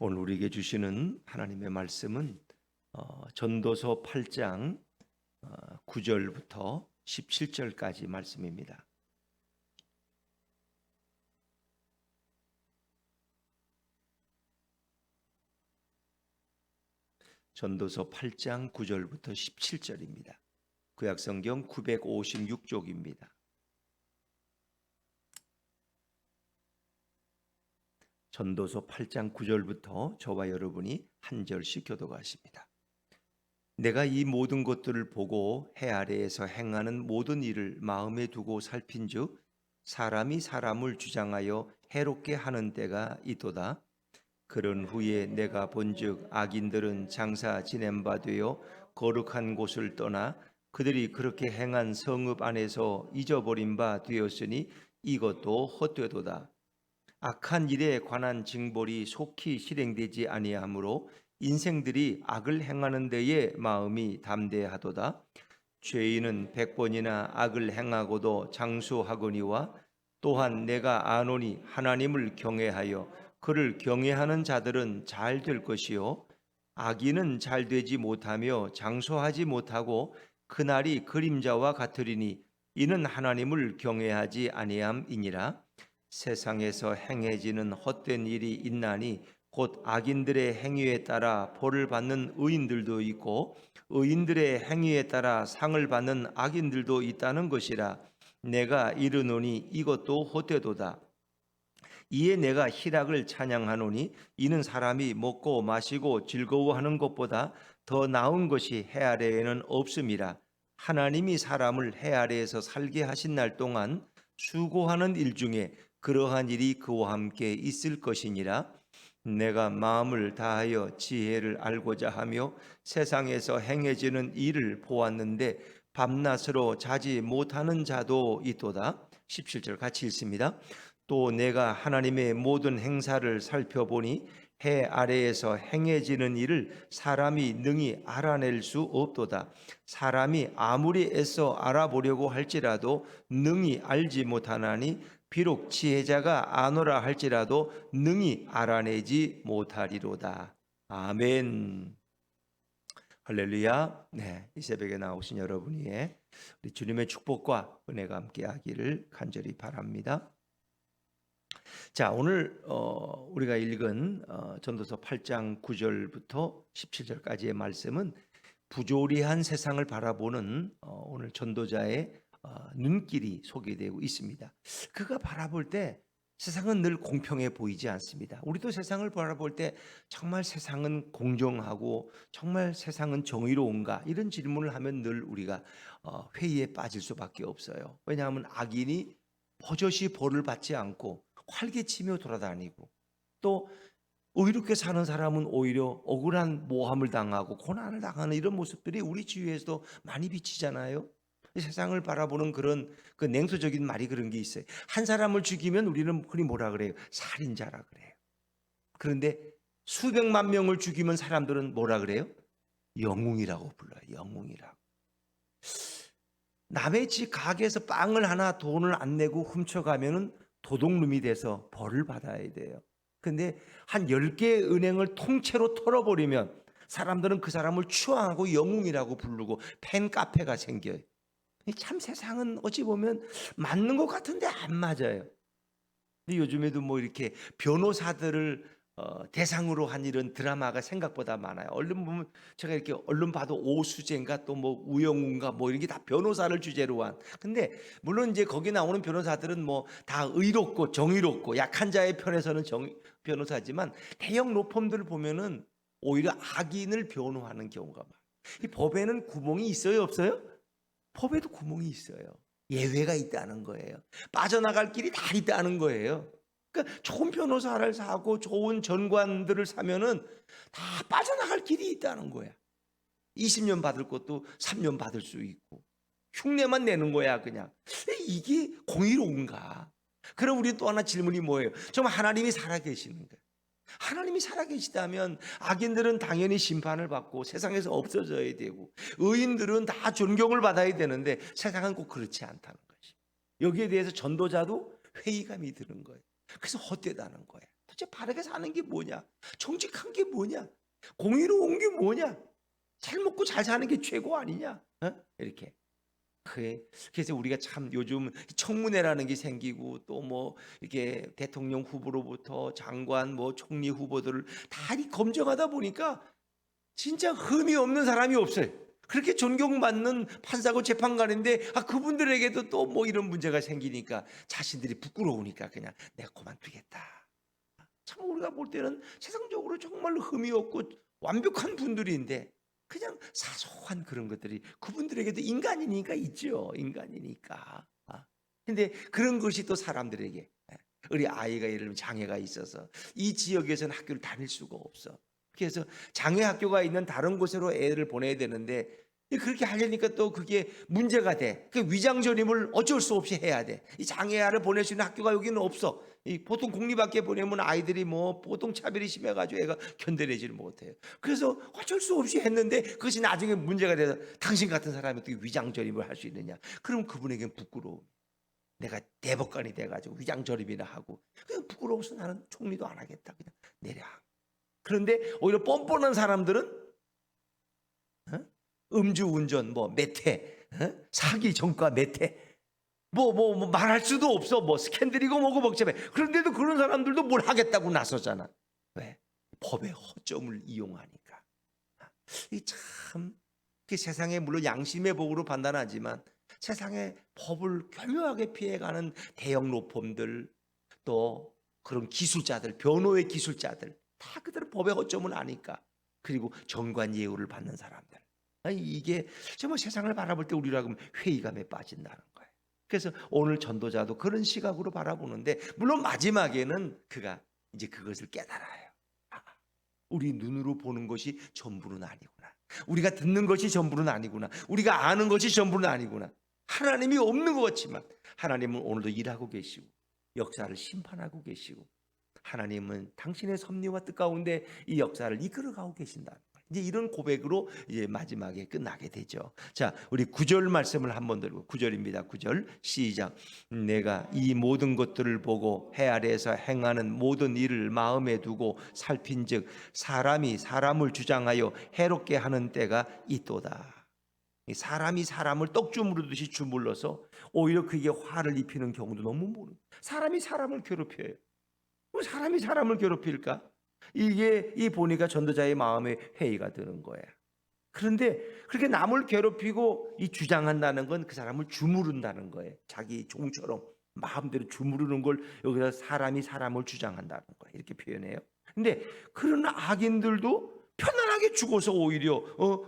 오늘 우리에게 주시는 하나님의 말씀은 전도서 8장 9절부터 17절까지 말씀입니다. 전도서 8장 9절부터 17절입니다. 구약성경 956쪽입니다. 전도서 8장 9절부터 저와 여러분이 한 절씩 교독하십니다. 내가 이 모든 것들을 보고 해 아래에서 행하는 모든 일을 마음에 두고 살핀즉 사람이 사람을 주장하여 해롭게 하는 때가 있도다. 그런 후에 내가 본즉 악인들은 장사 지낸 바 되어 거룩한 곳을 떠나 그들이 그렇게 행한 성읍 안에서 잊어버린 바 되었으니 이것도 헛되도다. 악한 일에 관한 징벌이 속히 실행되지 아니하므로 인생들이 악을 행하는 데에 마음이 담대하도다. 죄인은 100번이나 악을 행하고도 장수하거니와 또한 내가 아노니 하나님을 경외하여 그를 경외하는 자들은 잘 될 것이요 악인은 잘 되지 못하며 장수하지 못하고 그날이 그림자와 같으리니 이는 하나님을 경외하지 아니함이니라. 세상에서 행해지는 헛된 일이 있나니 곧 악인들의 행위에 따라 벌을 받는 의인들도 있고 의인들의 행위에 따라 상을 받는 악인들도 있다는 것이라. 내가 이르노니 이것도 헛되도다. 이에 내가 희락을 찬양하노니 이는 사람이 먹고 마시고 즐거워하는 것보다 더 나은 것이 해 아래에는 없음이라. 하나님이 사람을 해 아래에서 살게 하신 날 동안 수고하는 일 중에 그러한 일이 그와 함께 있을 것이니라. 내가 마음을 다하여 지혜를 알고자 하며 세상에서 행해지는 일을 보았는데 밤낮으로 자지 못하는 자도 있도다. 17절 같이 읽습니다. 또 내가 하나님의 모든 행사를 살펴보니 해 아래에서 행해지는 일을 사람이 능히 알아낼 수 없도다. 사람이 아무리 애써 알아보려고 할지라도 능히 알지 못하나니 비록 지혜자가 아노라 할지라도 능히 알아내지 못하리로다. 아멘. 할렐루야. 네, 이 새벽에 나오신 여러분 위에 우리 주님의 축복과 은혜가 함께하기를 간절히 바랍니다. 자, 오늘 우리가 읽은 전도서 8장 9절부터 17절까지의 말씀은 부조리한 세상을 바라보는 오늘 전도자의 눈길이 소개되고 있습니다. 그가 바라볼 때 세상은 늘 공평해 보이지 않습니다. 우리도 세상을 바라볼 때 정말 세상은 공정하고 정말 세상은 정의로운가 이런 질문을 하면 늘 우리가 회의에 빠질 수밖에 없어요. 왜냐하면 악인이 버젓이 벌을 받지 않고 활개치며 돌아다니고 또 의롭게 사는 사람은 오히려 억울한 모함을 당하고 고난을 당하는 이런 모습들이 우리 주위에서도 많이 비치잖아요. 세상을 바라보는 그런 그 냉소적인 말이 그런 게 있어요. 한 사람을 죽이면 우리는 흔히 뭐라 그래요? 살인자라 그래요. 그런데 수백만 명을 죽이면 사람들은 뭐라 그래요? 영웅이라고 불러요. 영웅이라고. 남의 집 가게에서 빵을 하나 돈을 안 내고 훔쳐가면은 도둑놈이 돼서 벌을 받아야 돼요. 근데 한 10개의 은행을 통째로 털어버리면 사람들은 그 사람을 추앙하고 영웅이라고 부르고 팬카페가 생겨요. 참 세상은 어찌 보면 맞는 것 같은데 안 맞아요. 근데 요즘에도 뭐 이렇게 변호사들을 대상으로 한 이런 드라마가 생각보다 많아요. 얼른 보면 제가 이렇게 얼른 봐도 오수재인가 또 뭐 우영우인가 뭐 이런 게 다 변호사를 주제로 한. 근데 물론 이제 거기 나오는 변호사들은 뭐 다 의롭고 정의롭고 약한 자의 편에서는 변호사지만 대형 로펌들을 보면은 오히려 악인을 변호하는 경우가 많아요. 이 법에는 구멍이 있어요, 없어요? 법에도 구멍이 있어요. 예외가 있다는 거예요. 빠져나갈 길이 다 있다는 거예요. 그러니까 좋은 변호사를 사고 좋은 전관들을 사면은 다 빠져나갈 길이 있다는 거야. 20년 받을 것도 3년 받을 수 있고 흉내만 내는 거야 그냥. 이게 공의로운가? 그럼 우리 또 하나 질문이 뭐예요? 정말 하나님이 살아계시는가? 하나님이 살아계시다면 악인들은 당연히 심판을 받고 세상에서 없어져야 되고 의인들은 다 존경을 받아야 되는데 세상은 꼭 그렇지 않다는 것이. 여기에 대해서 전도자도 회의감이 드는 거예요. 그래서 헛되다는 거예요. 도대체 바르게 사는 게 뭐냐? 정직한 게 뭐냐? 공의로운 게 뭐냐? 잘 먹고 잘 사는 게 최고 아니냐? 이렇게. 그래서 우리가 참 요즘 청문회라는 게 생기고 또 뭐 이렇게 대통령 후보로부터 장관 뭐 총리 후보들을 다 검증하다 보니까 진짜 흠이 없는 사람이 없어요. 그렇게 존경받는 판사고 재판관인데 그분들에게도 또 뭐 이런 문제가 생기니까 자신들이 부끄러우니까 그냥 내가 그만두겠다. 참 우리가 볼 때는 세상적으로 정말 흠이 없고 완벽한 분들인데 그냥 사소한 그런 것들이 그분들에게도 인간이니까 있죠. 인간이니까. 근데 그런 것이 또 사람들에게, 우리 아이가 예를 들면 장애가 있어서 이 지역에서는 학교를 다닐 수가 없어. 그래서 장애 학교가 있는 다른 곳으로 애를 보내야 되는데 그렇게 하려니까 또 그게 문제가 돼. 그 위장 전입을 어쩔 수 없이 해야 돼. 이 장애아를 보낼 수 있는 학교가 여기는 없어. 이 보통 공립학교에 보내면 아이들이 뭐 보통 차별이 심해가지고 애가 견뎌내지를 못해요. 그래서 어쩔 수 없이 했는데 그것이 나중에 문제가 돼서 당신 같은 사람이 어떻게 위장 전입을 할 수 있느냐? 그럼 그분에게는 부끄러워. 내가 대법관이 돼가지고 위장 전입이나 하고 그냥 부끄러워서 나는 총리도 안 하겠다. 그냥 내려. 그런데 오히려 뻔뻔한 사람들은 음주운전, 뭐 매태, 사기, 전과 매태, 뭐 말할 수도 없어. 뭐 스캔들이고 뭐고 복잡해. 그런데도 그런 사람들도 뭘 하겠다고 나서잖아. 왜? 법의 허점을 이용하니까. 이 참, 그 세상에 물론 양심의 복으로 판단하지만 세상에 법을 교묘하게 피해가는 대형 로펌들, 또 그런 기술자들, 변호의 기술자들 다 그들은 법의 허점을 아니까. 그리고 정관 예우를 받는 사람들. 이게 정말 세상을 바라볼 때 우리라고 하면 회의감에 빠진다는 거예요. 그래서 오늘 전도자도 그런 시각으로 바라보는데 물론 마지막에는 그가 이제 그것을 깨달아요. 우리 눈으로 보는 것이 전부는 아니구나. 우리가 듣는 것이 전부는 아니구나. 우리가 아는 것이 전부는 아니구나. 하나님이 없는 것 같지만 하나님은 오늘도 일하고 계시고 역사를 심판하고 계시고 하나님은 당신의 섭리와 뜻 가운데 이 역사를 이끌어가고 계신다. 이제 이런 고백으로 이제 마지막에 끝나게 되죠. 자, 우리 9절 말씀을 한번 들고 9절입니다. 9절 시작. 내가 이 모든 것들을 보고 해 아래에서 행하는 모든 일을 마음에 두고 살핀즉 사람이 사람을 주장하여 해롭게 하는 때가 있도다. 사람이 사람을 떡 주무르듯이 주물러서 오히려 그게 화를 입히는 경우도 너무 많아요. 사람이 사람을 괴롭혀요. 사람이 사람을 괴롭힐까? 이게 이 보니까 전도자의 마음에 회의가 드는 거예요. 그런데 그렇게 남을 괴롭히고 이 주장한다는 건 그 사람을 주무른다는 거예요. 자기 종처럼 마음대로 주무르는 걸 여기서 사람이 사람을 주장한다는 거예요. 이렇게 표현해요. 근데 그런 악인들도 편안하게 죽어서 오히려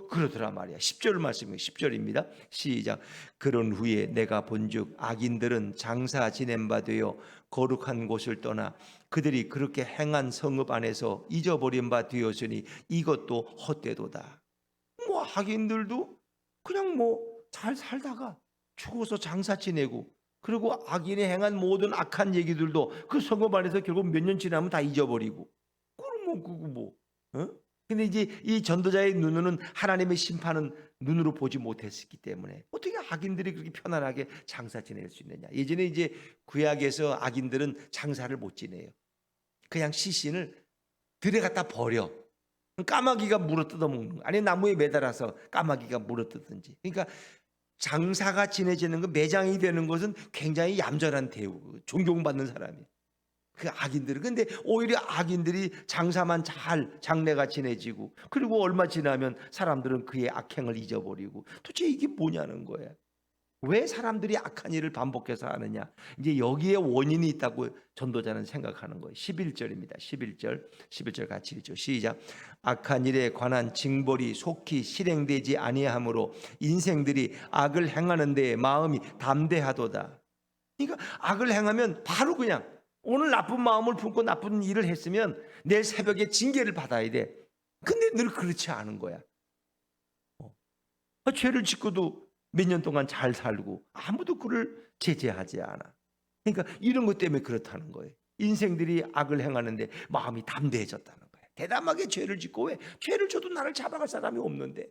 그러더라 말이야. 10절 말씀이에요. 10절입니다. 시작. 그런 후에 내가 본즉 악인들은 장사 지낸 바 되어 거룩한 곳을 떠나 그들이 그렇게 행한 성읍 안에서 잊어버린 바 되었으니 이것도 헛되도다. 뭐 악인들도 그냥 뭐 잘 살다가 죽어서 장사 지내고 그리고 악인이 행한 모든 악한 얘기들도 그 성읍 안에서 결국 몇 년 지나면 다 잊어버리고 그럼 그거 뭐 근데 이제 이 전도자의 눈으로는 하나님의 심판은 눈으로 보지 못했기 때문에 어떻게 악인들이 그렇게 편안하게 장사 지낼 수 있느냐. 예전에 이제 구약에서 악인들은 장사를 못 지내요. 그냥 시신을 들에 갖다 버려. 까마귀가 물어 뜯어먹는 거. 아니 나무에 매달아서 까마귀가 물어 뜯든지. 그러니까 장사가 지내지는 거, 매장이 되는 것은 굉장히 얌전한 대우, 존경받는 사람이. 그 악인들은 근데 오히려 악인들이 장사만 잘 장래가 지내지고 그리고 얼마 지나면 사람들은 그의 악행을 잊어버리고 도대체 이게 뭐냐는 거예요. 왜 사람들이 악한 일을 반복해서 하느냐. 이제 여기에 원인이 있다고 전도자는 생각하는 거예요. 11절입니다. 11절 같이 읽죠. 시작. 악한 일에 관한 징벌이 속히 실행되지 아니하므로 인생들이 악을 행하는 데에 마음이 담대하도다. 그러니까 악을 행하면 바로 그냥 오늘 나쁜 마음을 품고 나쁜 일을 했으면 내일 새벽에 징계를 받아야 돼. 근데 늘 그렇지 않은 거야. 죄를 짓고도 몇 년 동안 잘 살고 아무도 그를 제재하지 않아. 그러니까 이런 것 때문에 그렇다는 거예요. 인생들이 악을 행하는데 마음이 담대해졌다는 거예요. 대담하게 죄를 짓고 왜? 죄를 져도 나를 잡아갈 사람이 없는데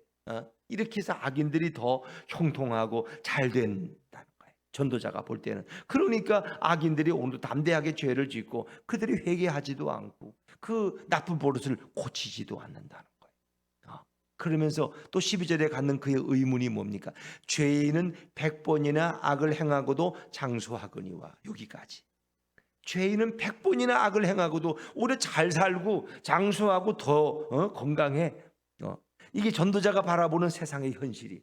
이렇게 해서 악인들이 더 형통하고 잘 된다는 거예요. 전도자가 볼 때는. 그러니까 악인들이 오늘도 담대하게 죄를 짓고 그들이 회개하지도 않고 그 나쁜 버릇을 고치지도 않는다는 거예요. 그러면서 또 12절에 갖는 그의 의문이 뭡니까? 죄인은 100번이나 악을 행하고도 장수하거니와. 여기까지. 죄인은 100번이나 악을 행하고도 오히려 잘 살고 장수하고 더 건강해. 이게 전도자가 바라보는 세상의 현실이.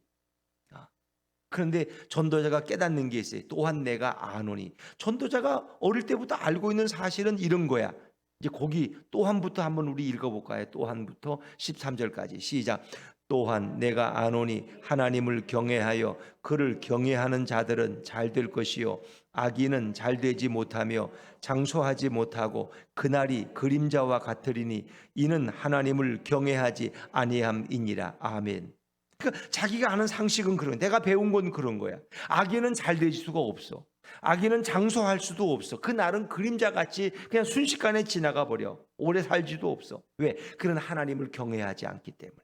그런데 전도자가 깨닫는 게 있어요. 또한 내가 아노니. 전도자가 어릴 때부터 알고 있는 사실은 이런 거야. 이제 거기 또한부터 한번 우리 읽어볼까요? 또한부터 13절까지 시작. 또한 내가 아노니 하나님을 경외하여 그를 경외하는 자들은 잘 될 것이요 악인은 잘 되지 못하며 장수하지 못하고 그날이 그림자와 같으리니 이는 하나님을 경외하지 아니함이니라. 아멘. 그러니까 자기가 아는 상식은 그런, 내가 배운 건 그런 거야. 악인은 잘 될 수가 없어. 악인은 장수할 수도 없어. 그 날은 그림자같이 그냥 순식간에 지나가 버려. 오래 살지도 없어. 왜? 그는 하나님을 경외하지 않기 때문에.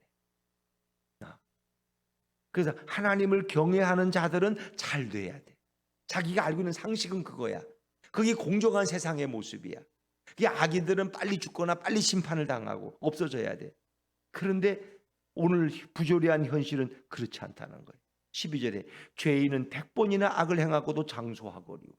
그래서 하나님을 경외하는 자들은 잘 돼야 돼. 자기가 알고 있는 상식은 그거야. 그게 공정한 세상의 모습이야. 그게 악인들은 빨리 죽거나 빨리 심판을 당하고 없어져야 돼. 그런데 오늘 부조리한 현실은 그렇지 않다는 거예요. 12절에 죄인은 100번이나 악을 행하고도 장수하거리요.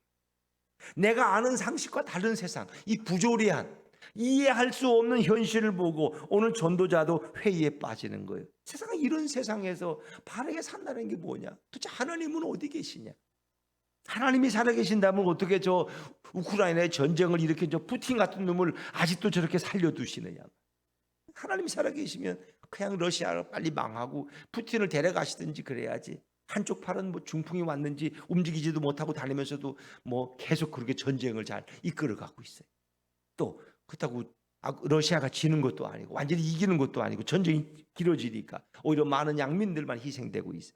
내가 아는 상식과 다른 세상, 이 부조리한 이해할 수 없는 현실을 보고 오늘 전도자도 회의에 빠지는 거예요. 세상에 이런 세상에서 바르게 산다는 게 뭐냐? 도대체 하나님은 어디 계시냐? 하나님이 살아계신다면 어떻게 저 우크라이나의 전쟁을 이렇게 저 푸틴 같은 놈을 아직도 저렇게 살려두시느냐? 하나님이 살아계시면 그냥 러시아를 빨리 망하고 푸틴을 데려가시든지 그래야지. 한쪽 팔은 뭐 중풍이 왔는지 움직이지도 못하고 다니면서도 뭐 계속 그렇게 전쟁을 잘 이끌어 가고 있어요. 또 그렇다고 러시아가 지는 것도 아니고 완전히 이기는 것도 아니고 전쟁이 길어지니까 오히려 많은 양민들만 희생되고 있어요.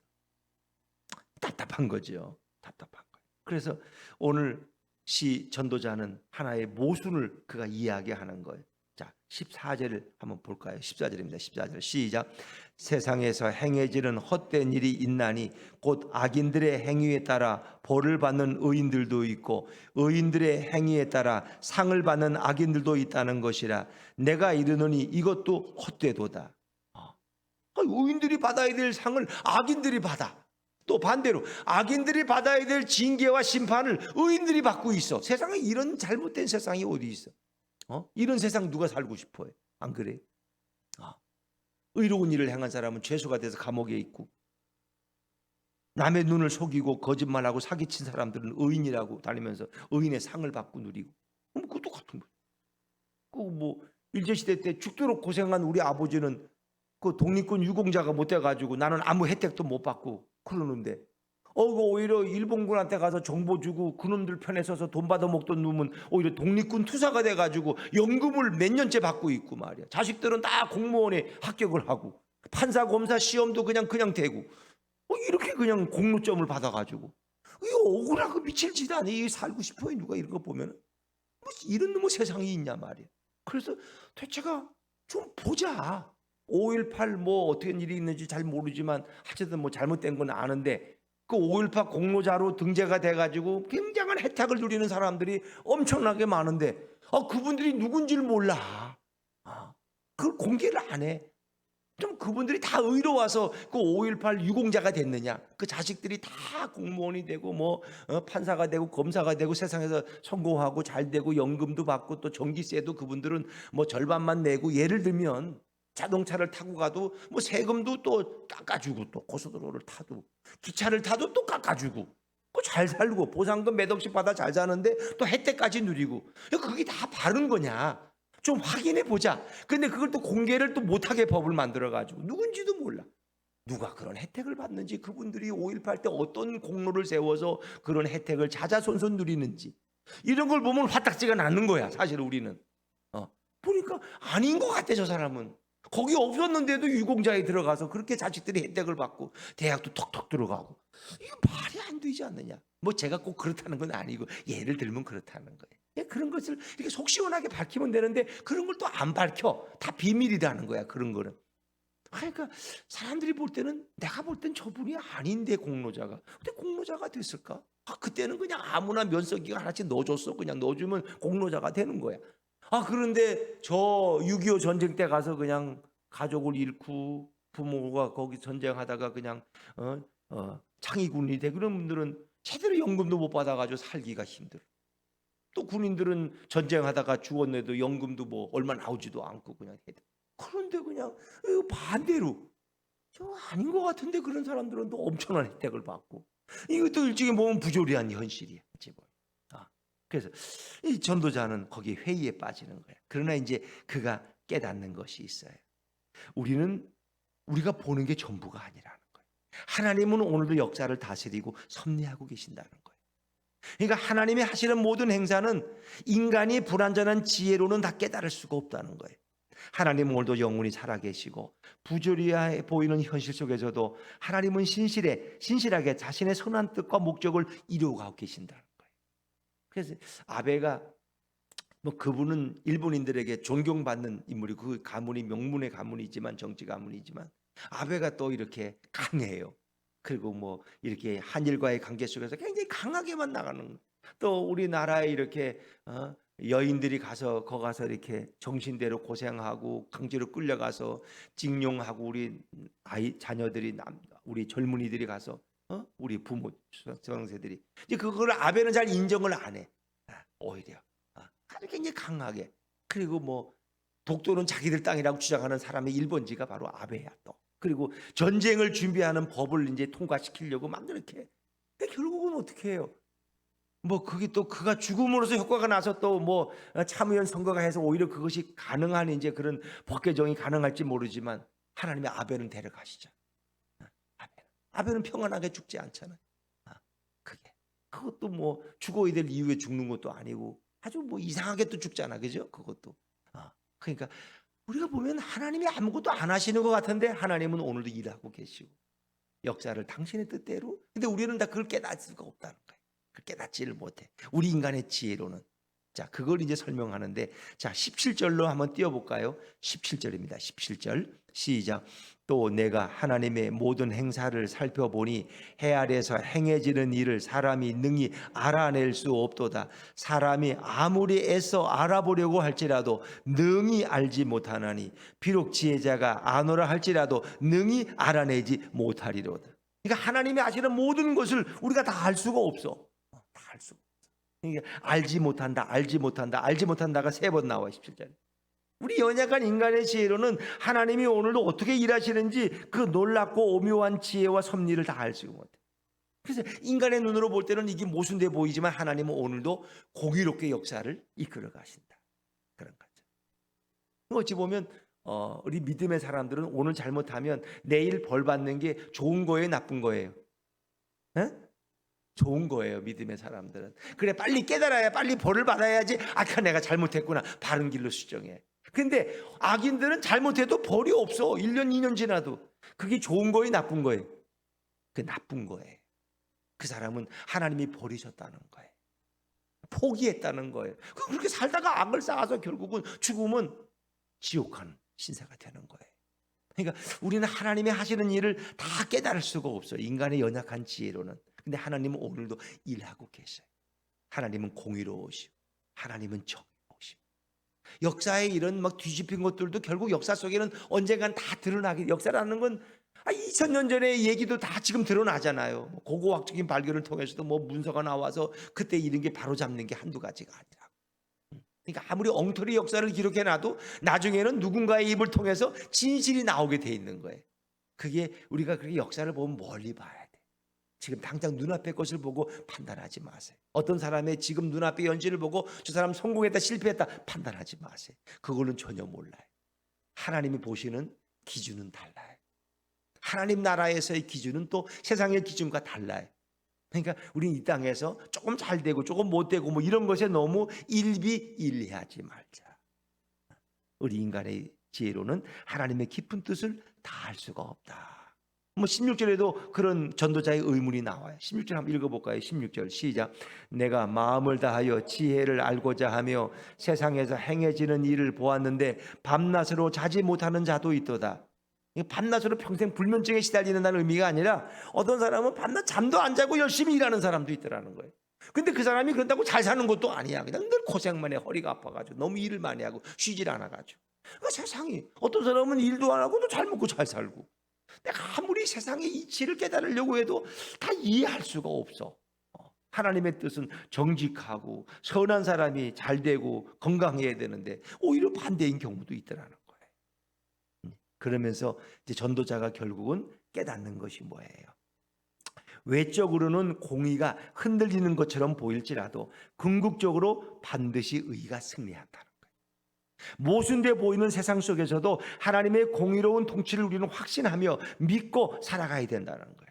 답답한 거죠. 답답한 거예요. 그래서 오늘 시 전도자는 하나의 모순을 그가 이야기하는 거예요. 자, 14절을 한번 볼까요? 14절입니다. 14절 시작. 세상에서 행해지는 헛된 일이 있나니 곧 악인들의 행위에 따라 벌을 받는 의인들도 있고 의인들의 행위에 따라 상을 받는 악인들도 있다는 것이라. 내가 이르노니 이것도 헛되도다. 의인들이 받아야 될 상을 악인들이 받아. 또 반대로 악인들이 받아야 될 징계와 심판을 의인들이 받고 있어. 세상에 이런 잘못된 세상이 어디 있어? 이런 세상 누가 살고 싶어해? 안 그래? 의로운 일을 행한 사람은 죄수가 돼서 감옥에 있고 남의 눈을 속이고 거짓말하고 사기친 사람들은 의인이라고 다니면서 의인의 상을 받고 누리고 그것도 같은 거예요. 뭐 일제시대 때 죽도록 고생한 우리 아버지는 그 독립군 유공자가 못 돼가지고 나는 아무 혜택도 못 받고 그러는데 오히려 일본군한테 가서 정보 주고 그놈들 편에 서서 돈 받아 먹던 놈은 오히려 독립군 투사가 돼가지고 연금을 몇 년째 받고 있고 말이야. 자식들은 다 공무원에 합격을 하고 판사 검사 시험도 그냥 되고 이렇게 그냥 공로점을 받아가지고 이거 억울하고 미칠 짓 아니에요. 살고 싶어요. 누가 이런 거 보면은 이런 놈의 세상이 있냐 말이야. 그래서 대체가 좀 보자. 5.18 뭐 어떻게 일이 있는지 잘 모르지만 어쨌든 뭐 잘못된 건 아는데 그 5.18 공로자로 등재가 돼가지고 굉장한 혜택을 누리는 사람들이 엄청나게 많은데 그분들이 누군지를 몰라. 그걸 공개를 안 해. 좀 그분들이 다 의로워서 그 5.18 유공자가 됐느냐? 그 자식들이 다 공무원이 되고 뭐 판사가 되고 검사가 되고 세상에서 성공하고 잘 되고 연금도 받고 또 전기세도 그분들은 뭐 절반만 내고 예를 들면 자동차를 타고 가도 뭐 세금도 또 깎아주고 또 고속도로를 타도 기차를 타도 또 깎아주고 잘 살고 보상금 몇 억씩 받아 잘 사는데 또 혜택까지 누리고 그게 다 바른 거냐? 좀 확인해 보자. 근데 그걸 또 공개를 또 못하게 법을 만들어 가지고 누군지도 몰라. 누가 그런 혜택을 받는지 그분들이 5.18 때 어떤 공로를 세워서 그런 혜택을 자자손손 누리는지 이런 걸 보면 화딱지가 나는 거야. 사실 우리는 보니까 아닌 것 같아. 저 사람은 거기 없었는데도 유공자에 들어가서 그렇게 자식들이 혜택을 받고 대학도 톡톡 들어가고 이거 말이 안 되지 않느냐. 뭐 제가 꼭 그렇다는 건 아니고 예를 들면 그렇다는 거예요. 그런 것을 이렇게 속 시원하게 밝히면 되는데 그런 걸 또 안 밝혀. 다 비밀이라는 거야. 그런 거는 그러니까 사람들이 볼 때는 내가 볼 땐 저분이 아닌데 공로자가. 근데 공로자가 됐을까? 그때는 그냥 아무나 면석이가 하나씩 넣어줬어. 그냥 넣어주면 공로자가 되는 거야. 그런데 저 6.25 전쟁 때 가서 그냥 가족을 잃고 부모가 거기 전쟁하다가 그냥 창의군이 돼. 그런 분들은 제대로 연금도 못 받아가지고 살기가 힘들어. 또 군인들은 전쟁하다가 죽었는데도 연금도 뭐 얼마 나오지도 않고 그냥 해. 그런데 그냥 반대로 저 아닌 것 같은데 그런 사람들은 또 엄청난 혜택을 받고 이것도 일찍이 보면 부조리한 현실이야. 그래서 이 전도자는 거기 회의에 빠지는 거야. 그러나 이제 그가 깨닫는 것이 있어요. 우리가 보는 게 전부가 아니라는 거예요. 하나님은 오늘도 역사를 다스리고 섭리하고 계신다는 거예요. 그러니까 하나님이 하시는 모든 행사는 인간이 불완전한 지혜로는 다 깨달을 수가 없다는 거예요. 하나님은 오늘도 영원히 살아계시고 부조리해 보이는 현실 속에서도 하나님은 신실하게 자신의 선한 뜻과 목적을 이루어가고 계신다는 거예요. 그래서 아베가 그분은 일본인들에게 존경받는 인물이고 그 가문이 명문의 가문이지만 정치 가문이지만 아베가 또 이렇게 강해요. 그리고 이렇게 한일과의 관계 속에서 굉장히 강하게만 나가는 거예요. 또 우리나라에 이렇게 여인들이 가서 이렇게 정신대로 고생하고 강제로 끌려가서 징용하고 우리 자녀들이 우리 젊은이들이 가서 우리 부모 중학생들이 이제 그걸 아베는 잘 인정을 안 해. 오히려 아주 굉장히 강하게. 그리고 독도는 자기들 땅이라고 주장하는 사람의 1번지가 바로 아베야 또. 그리고 전쟁을 준비하는 법을 이제 통과시키려고 막 이렇게. 결국은 어떻게 해요? 그게 또 그가 죽음으로써 효과가 나서 또 참의원 선거가 해서 오히려 그것이 가능한 이제 그런 법 개정이 가능할지 모르지만 하나님의 아벨은 데려가시죠. 아벨은 평안하게 죽지 않잖아요. 그것도 죽어야 될 이유에 죽는 것도 아니고 아주 이상하게 또 죽잖아, 그죠? 그것도. 그러니까 우리가 보면 하나님이 아무것도 안 하시는 것 같은데 하나님은 오늘도 일하고 계시고 역사를 당신의 뜻대로. 근데 우리는 다 그걸 깨달을 수가 없다는 거예요. 깨닫지를 못해. 우리 인간의 지혜로는. 자, 그걸 이제 설명하는데, 자, 17절로 한번 띄워볼까요? 17절입니다. 17절 시작. 또 내가 하나님의 모든 행사를 살펴보니 해 아래에서 행해지는 일을 사람이 능히 알아낼 수 없도다. 사람이 아무리 애써 알아보려고 할지라도 능히 알지 못하나니 비록 지혜자가 아노라 할지라도 능히 알아내지 못하리로다. 그러니까 하나님이 하시는 모든 것을 우리가 다 알 수가 없어. 다 알 수가 없어. 그러니까 알지 못한다가 3번 나와요. 17절에. 우리 연약한 인간의 지혜로는 하나님이 오늘도 어떻게 일하시는지 그 놀랍고 오묘한 지혜와 섭리를 다 알 수가 못해. 그래서 인간의 눈으로 볼 때는 이게 모순돼 보이지만 하나님은 오늘도 공의롭게 역사를 이끌어 가신다. 그런 거죠. 어찌 보면 우리 믿음의 사람들은 오늘 잘못하면 내일 벌 받는 게 좋은 거예요, 나쁜 거예요? 에? 좋은 거예요, 믿음의 사람들은. 그래, 빨리 깨달아야 빨리 벌을 받아야지. 내가 잘못했구나. 바른 길로 수정해. 근데 악인들은 잘못해도 벌이 없어. 1년 2년 지나도. 그게 좋은 거예요, 나쁜 거예요? 그 나쁜 거예요. 그 사람은 하나님이 버리셨다는 거예요. 포기했다는 거예요. 그렇게 살다가 악을 쌓아서 결국은 죽으면 지옥하는 신세가 되는 거예요. 그러니까 우리는 하나님이 하시는 일을 다 깨달을 수가 없어요. 인간의 연약한 지혜로는. 근데 하나님은 오늘도 일하고 계셔요. 하나님은 공의로우시고 하나님은 정의로우시고 역사의 이런 뒤집힌 것들도 결국 역사 속에는 언젠간 다 드러나게. 역사라는 건 2000년 전의 얘기도 다 지금 드러나잖아요. 고고학적인 발견을 통해서도 문서가 나와서 그때 이런 게 바로잡는 게 한두 가지가 아니라. 그러니까 아무리 엉터리 역사를 기록해놔도 나중에는 누군가의 입을 통해서 진실이 나오게 돼 있는 거예요. 그게 우리가 그렇게 역사를 보면 멀리 봐야 돼. 지금 당장 눈앞의 것을 보고 판단하지 마세요. 어떤 사람의 지금 눈앞의 현실을 보고 저 사람 성공했다 실패했다 판단하지 마세요. 그거는 전혀 몰라요. 하나님이 보시는 기준은 달라요. 하나님 나라에서의 기준은 또 세상의 기준과 달라요. 그러니까 우리는 이 땅에서 조금 잘 되고 조금 못 되고 이런 것에 너무 일비일리하지 말자. 우리 인간의 지혜로는 하나님의 깊은 뜻을 다 알 수가 없다. 16절에도 그런 전도자의 의문이 나와요. 16절 한번 읽어볼까요? 16절 시작. 내가 마음을 다하여 지혜를 알고자 하며 세상에서 행해지는 일을 보았는데 밤낮으로 자지 못하는 자도 있도다. 밤낮으로 평생 불면증에 시달리는다는 의미가 아니라 어떤 사람은 밤낮 잠도 안 자고 열심히 일하는 사람도 있더라는 거예요. 근데 그 사람이 그런다고 잘 사는 것도 아니야. 그냥 늘 고생만 해. 허리가 아파가지고 너무 일을 많이 하고 쉬질 않아가지고. 그러니까 세상이 어떤 사람은 일도 안 하고도 잘 먹고 잘 살고. 내가 아무리 세상의 이치를 깨달으려고 해도 다 이해할 수가 없어. 하나님의 뜻은 정직하고 선한 사람이 잘 되고 건강해야 되는데 오히려 반대인 경우도 있더라는 거예요. 그러면서 이제 전도자가 결국은 깨닫는 것이 뭐예요? 외적으로는 공의가 흔들리는 것처럼 보일지라도 궁극적으로 반드시 의가 승리한다는 거예요. 모순돼 보이는 세상 속에서도 하나님의 공의로운 통치를 우리는 확신하며 믿고 살아가야 된다는 거예요.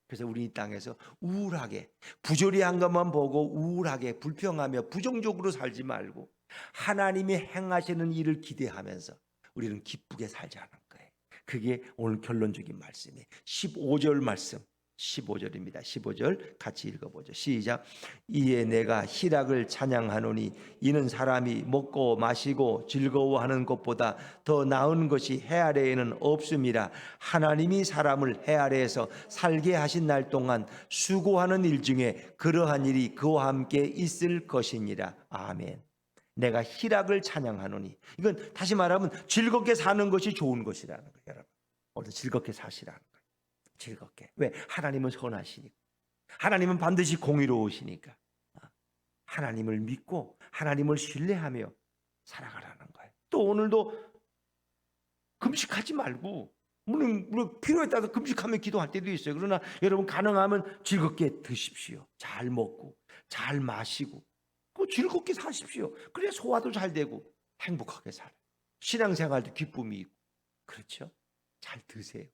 그래서 우리 이 땅에서 우울하게 부조리한 것만 보고 우울하게 불평하며 부정적으로 살지 말고 하나님이 행하시는 일을 기대하면서 우리는 기쁘게 살자는 거예요. 그게 오늘 결론적인 말씀이에요. 15절 말씀, 15절입니다. 15절 같이 읽어보죠. 시작. 이에 내가 희락을 찬양하노니 이는 사람이 먹고 마시고 즐거워하는 것보다 더 나은 것이 해 아래에는 없음이라. 하나님이 사람을 해 아래에서 살게 하신 날 동안 수고하는 일 중에 그러한 일이 그와 함께 있을 것이니라. 아멘. 내가 희락을 찬양하노니, 이건 다시 말하면 즐겁게 사는 것이 좋은 것이라는 거예요. 여러분 오늘 즐겁게 사시라는 거예요. 즐겁게. 왜? 하나님은 선하시니까. 하나님은 반드시 공의로우시니까. 하나님을 믿고 하나님을 신뢰하며 살아가라는 거예요. 또 오늘도 금식하지 말고, 물론 필요에 따라서 금식하며 기도할 때도 있어요. 그러나 여러분 가능하면 즐겁게 드십시오. 잘 먹고 잘 마시고 즐겁게 사십시오. 그래야 소화도 잘 되고 행복하게 살아요. 신앙생활도 기쁨이 있고. 그렇죠? 잘 드세요.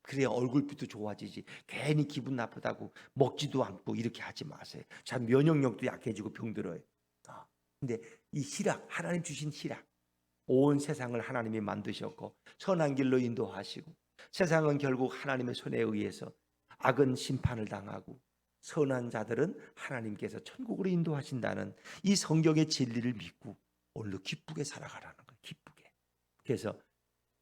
그래야 얼굴빛도 좋아지지. 괜히 기분 나쁘다고 먹지도 않고 이렇게 하지 마세요. 참 면역력도 약해지고 병들어요. 근데 이 희락, 하나님 주신 희락, 온 세상을 하나님이 만드셨고 선한 길로 인도하시고 세상은 결국 하나님의 손에 의해서 악은 심판을 당하고 선한 자들은 하나님께서 천국으로 인도하신다는 이 성경의 진리를 믿고 오늘도 기쁘게 살아가라는 거예요. 기쁘게. 그래서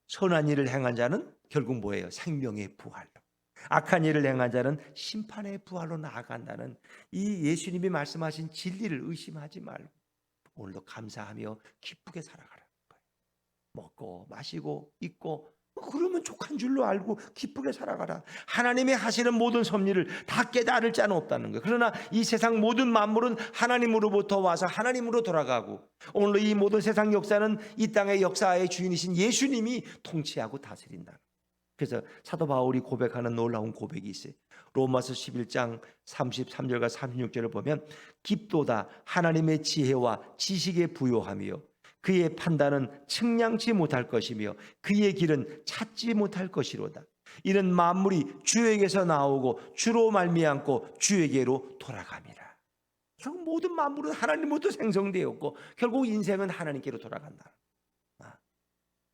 선한 일을 행한 자는 결국 뭐예요? 생명의 부활로. 악한 일을 행한 자는 심판의 부활로 나아간다는 이 예수님이 말씀하신 진리를 의심하지 말고 오늘도 감사하며 기쁘게 살아가라는 거예요. 먹고 마시고 입고 그러면 족한 줄로 알고 기쁘게 살아가라. 하나님이 하시는 모든 섭리를 다 깨달을 자는 없다는 거예요. 그러나 이 세상 모든 만물은 하나님으로부터 와서 하나님으로 돌아가고 오늘도 이 모든 세상 역사는 이 땅의 역사의 주인이신 예수님이 통치하고 다스린다. 그래서 사도 바울이 고백하는 놀라운 고백이 있어요. 로마서 11장 33절과 36절을 보면 깊도다 하나님의 지혜와 지식에 부요하며 그의 판단은 측량치 못할 것이며 그의 길은 찾지 못할 것이로다. 이는 만물이 주에게서 나오고 주로 말미암고 주에게로 돌아갑니다. 결국 모든 만물은 하나님으로부터 생성되었고 결국 인생은 하나님께로 돌아간다.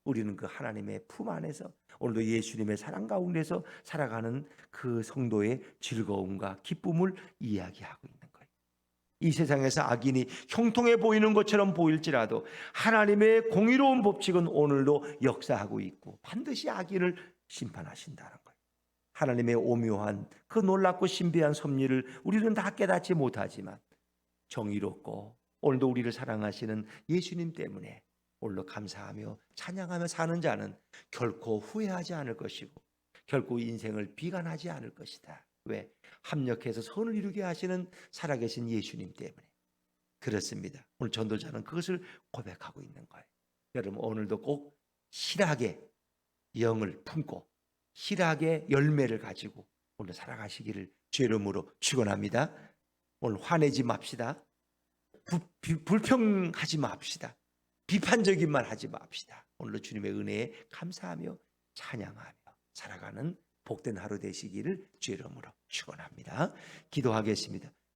우리는 그 하나님의 품 안에서 오늘도 예수님의 사랑 가운데서 살아가는 그 성도의 즐거움과 기쁨을 이야기하고 있는 거예요. 이 세상에서 악인이 형통해 보이는 것처럼 보일지라도 하나님의 공의로운 법칙은 오늘도 역사하고 있고 반드시 악인을 심판하신다는 거예요. 하나님의 오묘한 그 놀랍고 신비한 섭리를 우리는 다 깨닫지 못하지만 정의롭고 오늘도 우리를 사랑하시는 예수님 때문에 오늘도 감사하며 찬양하며 사는 자는 결코 후회하지 않을 것이고 결코 인생을 비관하지 않을 것이다. 왜? 합력해서 선을 이루게 하시는 살아계신 예수님 때문에. 그렇습니다. 오늘 전도자는 그것을 고백하고 있는 거예요. 여러분 오늘도 꼭 희락의 영을 품고 희락의 열매를 가지고 오늘 살아가시기를 주의 이름으로 축원합니다. 오늘 화내지 맙시다. 불평하지 맙시다. 비판적인 말 하지 맙시다. 오늘도 주님의 은혜에 감사하며 찬양하며 살아가는 복된 하루 되시기를 주의 이름으로 축원합니다. 기도하겠습니다.